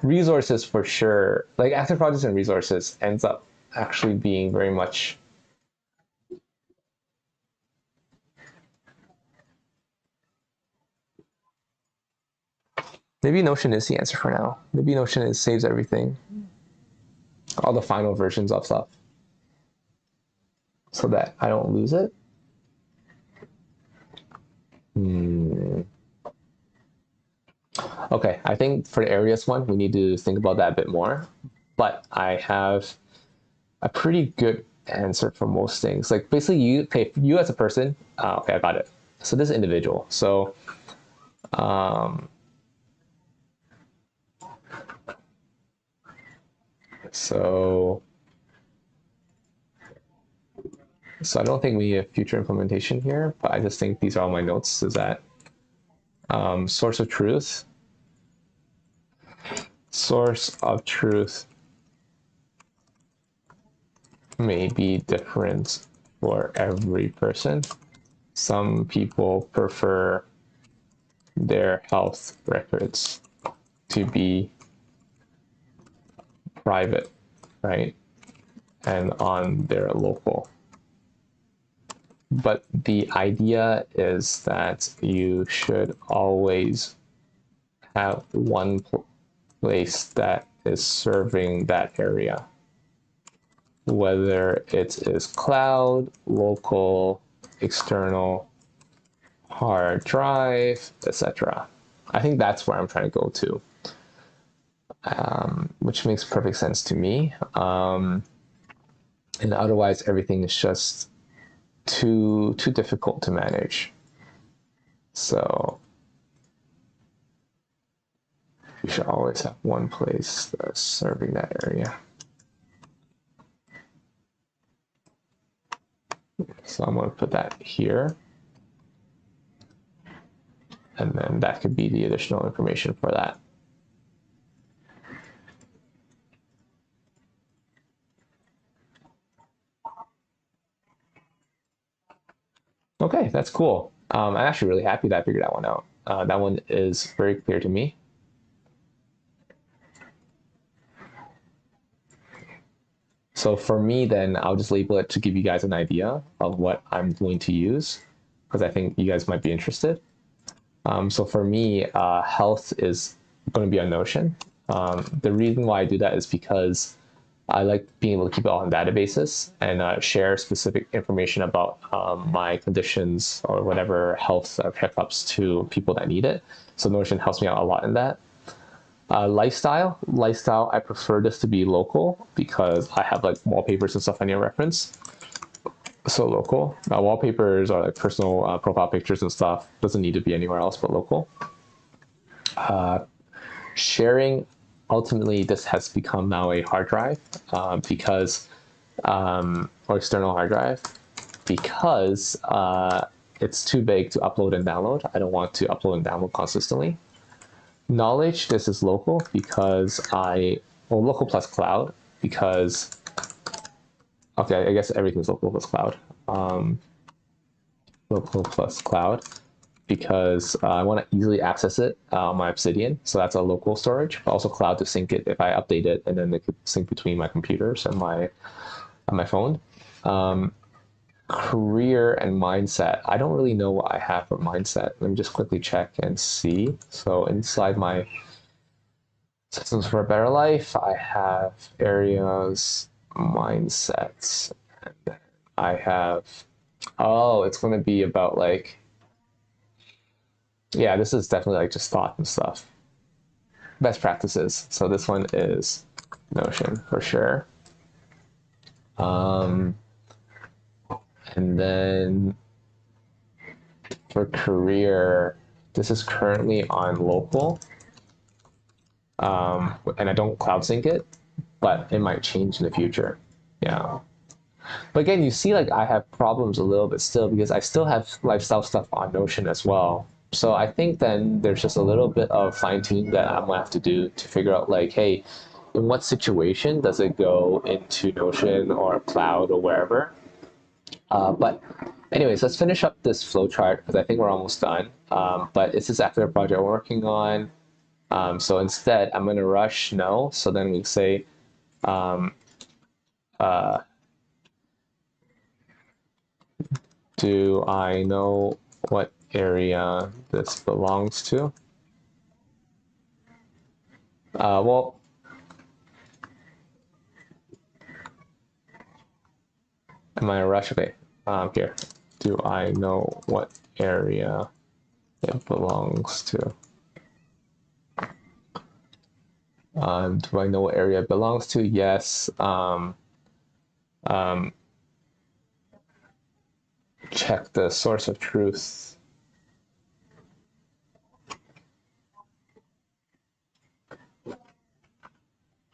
S1: Resources for sure, like active projects and resources ends up actually being very much. Maybe Notion is the answer for now. Maybe Notion saves everything, all the final versions of stuff, so that I don't lose it. Hmm. Okay, I think for the areas one, we need to think about that a bit more. But I have a pretty good answer for most things. Like basically, you as a person. Okay, I got it. So this individual. Um, so so I don't think we have future implementation here, but I just think these are all my notes. Is that source of truth? Source of truth may be different for every person. Some people prefer their health records to be private, right? And on their local. But the idea is that you should always have one place that is serving that area, whether it is cloud, local, external, hard drive, etc. I think that's where I'm trying to go to, which makes perfect sense to me. And otherwise, everything is just too difficult to manage. So you should always have one place that's serving that area. So I'm going to put that here. And then that could be the additional information for that. Okay, that's cool. I'm actually really happy that I figured that one out. That one is very clear to me. So for me, then I'll just label it to give you guys an idea of what I'm going to use, because I think you guys might be interested. So for me, health is going to be on Notion. The reason why I do that is because I like being able to keep it all in databases and share specific information about my conditions or whatever health checkups to people that need it. So Notion helps me out a lot in that. Lifestyle, I prefer this to be local because I have like wallpapers and stuff I need to reference. So local. Wallpapers are like personal profile pictures and stuff. Doesn't need to be anywhere else but local. Sharing, ultimately, this has become now a hard drive because, or external hard drive, because it's too big to upload and download. I don't want to upload and download consistently. Knowledge, this is local because well, local plus cloud because, okay, I guess everything's local plus cloud. Local plus cloud because I want to easily access it on my Obsidian. So that's a local storage, but also cloud to sync it if I update it, and then it could sync between my computers and my phone. Career and mindset. I don't really know what I have for mindset. Let me just quickly check and see. So inside my Systems for a Better Life. I have areas, mindsets, and then I have. Oh, it's going to be about like, yeah, this is definitely like just thought and stuff. Best practices. So this one is Notion for sure. Um, and then for career, this is currently on local. And I don't cloud sync it, but it might change in the future. Yeah. But again, you see, like I have problems a little bit still because I still have lifestyle stuff on Notion as well. So I think then there's just a little bit of fine tuning that I'm gonna have to do to figure out like, hey, in what situation does it go into Notion or cloud or wherever? But anyways, let's finish up this flowchart because I think we're almost done. But it's this after a project we're working on. So instead, I'm gonna rush no. So then we say, um, uh, do I know what area this belongs to? Well, am I in a rush? Okay, here. Do I know what area it belongs to? Do I know what area it belongs to? Yes. Um, check the source of truth.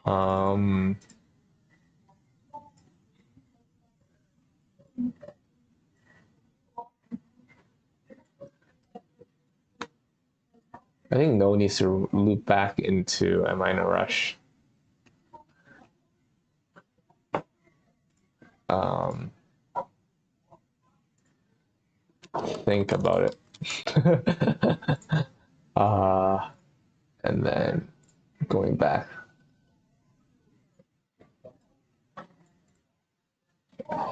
S1: Um, I think no needs to loop back into am I in a rush? Um, think about it. uh, and then going back.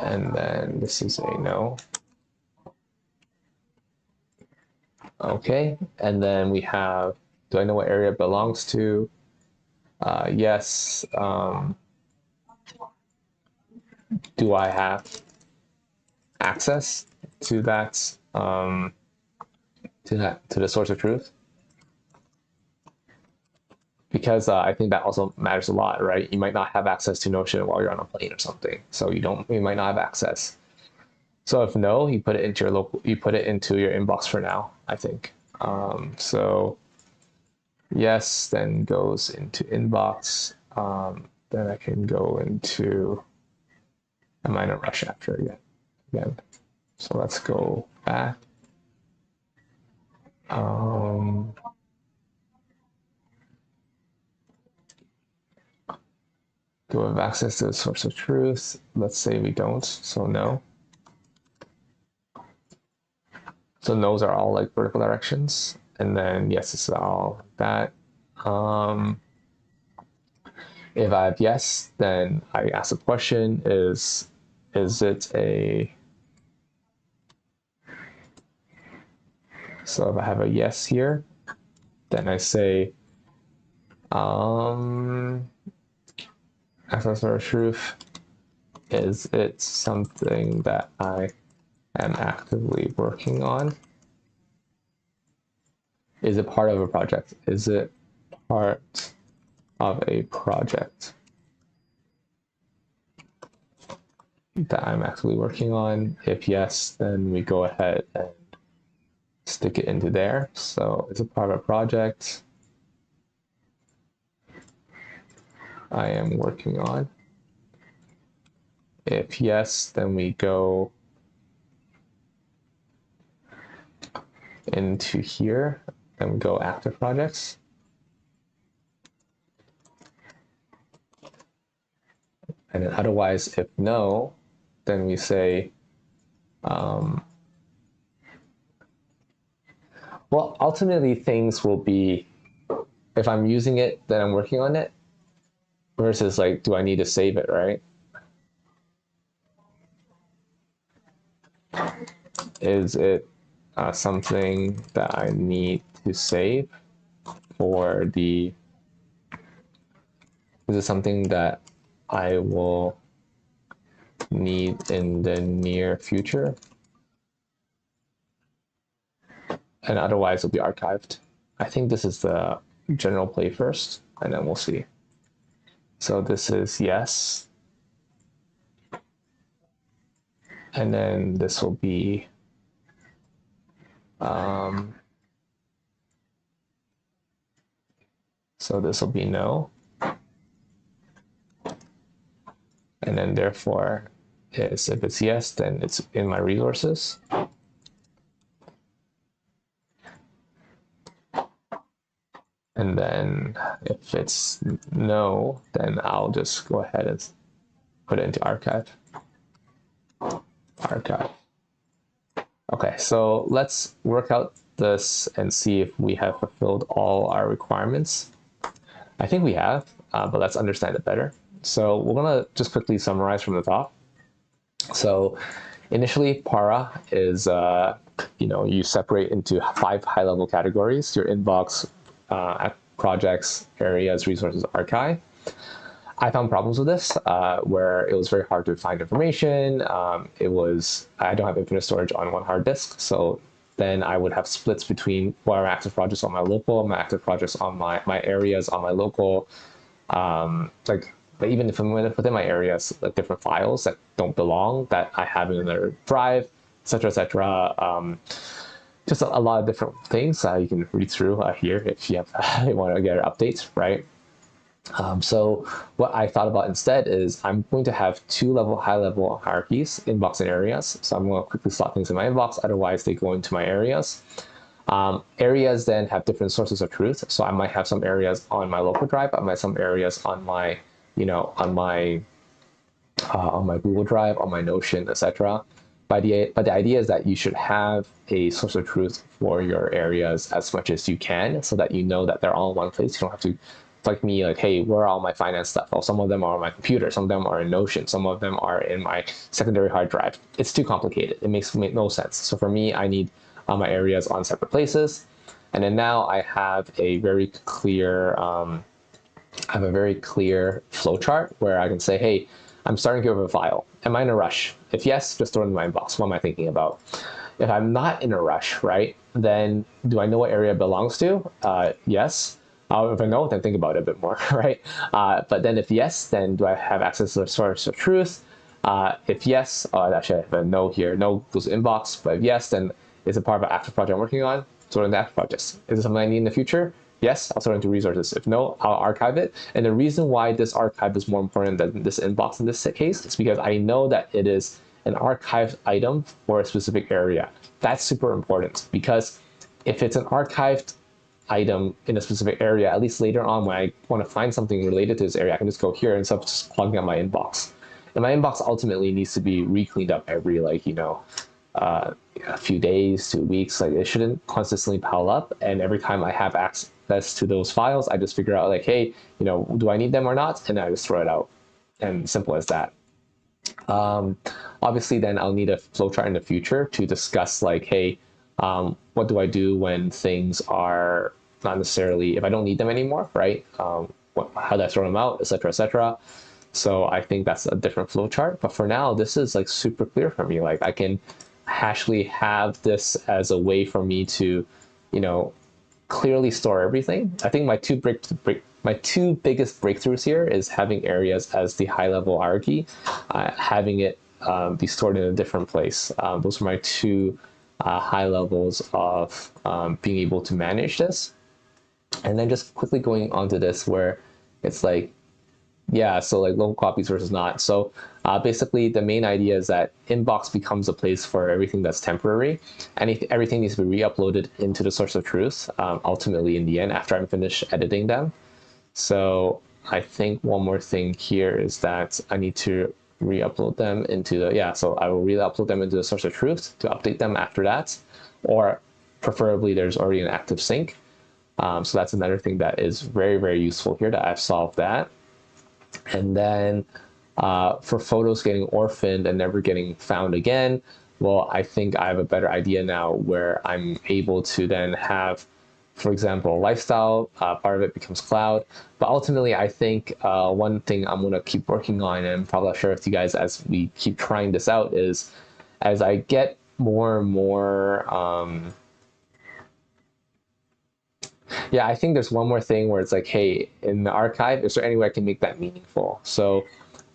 S1: And then this is a no. Okay. And then we have, do I know what area it belongs to? Yes. Do I have access to that, to the source of truth? Because I think that also matters a lot, right? You might not have access to Notion while you're on a plane or something, so you might not have access. So if no, you put it into your local, you put it into your inbox for now. I think. So yes, then goes into inbox. Then I can go into. Am I in a rush after again? So let's go back. Um, do we have access to the source of truth? Let's say we don't. So no. So no's are all like vertical directions, and then yes, it's all that. Um, if I have yes, then I ask a question: is it a? So if I have a yes here, then I say, access or truth. Is it something that I am actively working on? Is it part of a project? Is it part of a project that I'm actively working on? If yes, then we go ahead and stick it into there. So it's a part of a project I am working on. If yes, then we go into here and we go active projects. And then otherwise, if no, then we say, well, ultimately things will be, if I'm using it, then I'm working on it versus like, do I need to save it, right? Is it something that I need to save for the Is it something that I will need in the near future? And otherwise it'll be archived. I think this is the general play first, and then we'll see. So this is yes. And then this will be so this will be no. And then therefore is if it's yes, then it's in my resources. And then if it's no, then I'll just go ahead and put it into archive. Archive. Okay, so let's work out this and see if we have fulfilled all our requirements. I think we have, but let's understand it better. So we're gonna just quickly summarize from the top. So initially, para is, you separate into 5 high-level categories: your inbox, projects, areas, resources, archive. I found problems with this where it was very hard to find information. I don't have infinite storage on one hard disk, so then I would have splits between what are active projects on my local, my active projects on my areas on my local, but even if I'm within my areas, like different files that don't belong that I have in another drive, etc., etc. Just a lot of different things you can read through here if you want to get updates, right? So what I thought about instead is I'm going to have 2 high-level hierarchies, inbox and areas. So I'm going to quickly slot things in my inbox, otherwise they go into my areas. Areas then have different sources of truth. So I might have some areas on my local drive, I might have some areas on my, on my Google Drive, on my Notion, etc. But the idea is that you should have a source of truth for your areas as much as you can, so that you know that they're all in one place. You don't have to, like me, like, hey, where are all my finance stuff? Well, some of them are on my computer, some of them are in Notion, some of them are in my secondary hard drive. It's too complicated. It makes no sense. So for me, I need my areas on separate places. And then now I have a very clear flowchart where I can say, hey, I'm starting to give a file. Am I in a rush? If yes, just throw it in my inbox. What am I thinking about? If I'm not in a rush, right, then do I know what area it belongs to? Yes. If I know, then think about it a bit more, right? But then if yes, then do I have access to the source of truth? If yes, actually I have a no here. No goes to inbox. But if yes, then is it part of an active project I'm working on? Throw it into active projects. Is it something I need in the future? Yes, I'll throw it into resources. If no, I'll archive it. And the reason why this archive is more important than this inbox in this case is because I know that it is an archived item for a specific area. That's super important, because if it's an archived item in a specific area, at least later on when I want to find something related to this area, I can just go here instead of just plugging up my inbox. And my inbox ultimately needs to be re-cleaned up every a few days, 2 weeks. Like, it shouldn't consistently pile up. And every time I have access to those files, I just figure out like, hey, do I need them or not? And I just throw it out. And simple as that. Obviously, then I'll need a flowchart in the future to discuss like, hey, what do I do when things are not necessarily, if I don't need them anymore, right? How do I throw them out, etc., etc. So I think that's a different flowchart. But for now, this is like super clear for me. Like, I can actually have this as a way for me to, clearly store everything. I think my two biggest breakthroughs here is having areas as the high-level hierarchy, having it be stored in a different place. Those are my two high levels of being able to manage this. And then just quickly going onto this where it's like, yeah, so like local copies versus not. So basically the main idea is that inbox becomes a place for everything that's temporary, and everything needs to be re-uploaded into the source of truth ultimately in the end after I'm finished editing them. So I think one more thing here is that I need to re-upload them into so I will re-upload them into the source of truth to update them after that, or preferably there's already an active sync. So that's another thing that is very, very useful here that I've solved that. And then for photos getting orphaned and never getting found again, well, I think I have a better idea now where I'm able to then have for example, lifestyle, part of it becomes cloud. But ultimately, I think one thing I'm going to keep working on, and probably I'll share with you guys as we keep trying this out, is as I get more and more yeah, I think there's one more thing where it's like, hey, in the archive, is there any way I can make that meaningful? So,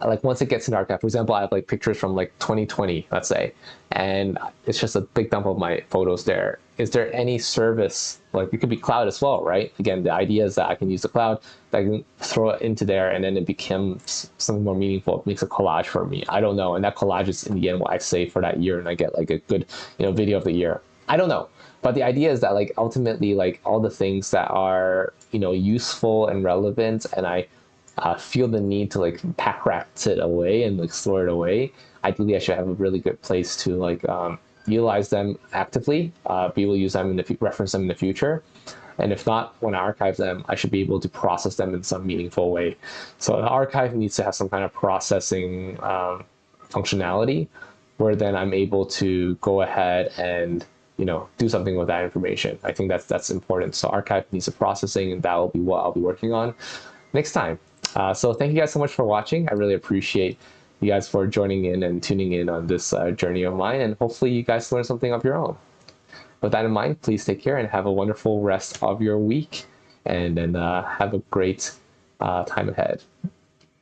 S1: like once it gets in the archive, for example, I have like pictures from like 2020, let's say, and it's just a big dump of my photos there. Is there any service, like it could be cloud as well, right? Again, the idea is that I can use the cloud, that I can throw it into there, and then it becomes something more meaningful. It makes a collage for me. I don't know, and that collage is in the end what I save for that year, and I get like a good, video of the year. I don't know, but the idea is that like ultimately like all the things that are useful and relevant, and I feel the need to like pack rat it away and like store it away. Ideally, I should have a really good place to like utilize them actively, be able to use them in the reference them in the future. And if not, when I archive them, I should be able to process them in some meaningful way. So an archive needs to have some kind of processing functionality, where then I'm able to go ahead and do something with that information. I think that's important. So archive needs a processing, and that will be what I'll be working on next time. So thank you guys so much for watching. I really appreciate you guys for joining in and tuning in on this journey of mine, and hopefully you guys learn something of your own. With that in mind, please take care and have a wonderful rest of your week, and then have a great time ahead.